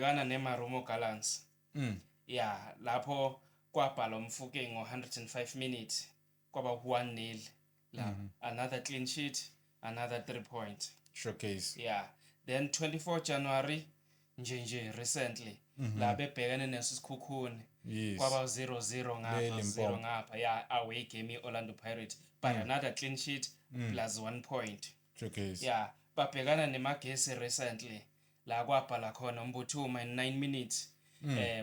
babhekana neMarumo Gallants. Yeah, lapho kwabhalwa Mofokeng ngo 105 minutes kwaba 1-0 la. Another clean sheet, another 3 points. Showcase. Yeah. Then 24 January nje recently la bebhekene neSikhukhune kwaba 0-0 ngapha 0 ngapha. Yeah, away game Orlando Pirates but another clean sheet plus 1 point. Showcase. Yeah, babhekana neMagesi recently la kwabhala khona Mbuthuma in 9 minutes.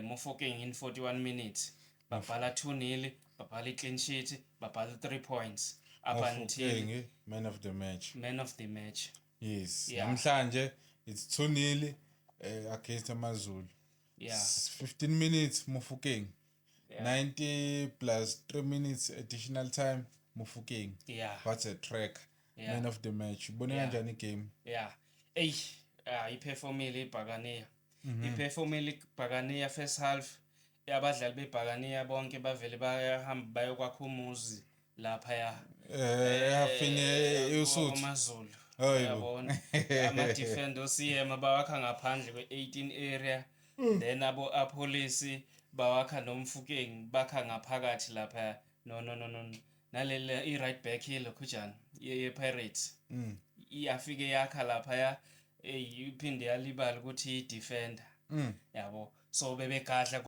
Mofokeng in 41 minutes. Babhala 2-0, babhala clean sheet, babhala 3 points. Up until man of the match. Man of the match. Yes. Yeah. Namhlanje it's 2-0 against AmaZulu. Yeah. 15 minutes Mofokeng. Yeah. 90 plus 3 minutes additional time Mofokeng. Yeah. What's a track? Yeah. Man of the match. Bone kanjani game? Yeah. Iperformile iBhakaniya. Iperformile iBhakaniya first half. Abadlali beBhakaniya bonke bavele bayahamba bayokwakha umuzi lapha ya. Yafine uSuthu. AmaZulu. Yabona. Ama defender CM bawakha ngaphandle kwe18 area. Then apolice bawakha noMofokeng bakha ngaphakathi lapha. No. Nalela i-right back hilo khujana ye-Pirates iyafike yakha lapha ya iphinde yalibala ukuthi i-defender yabo so bebegadla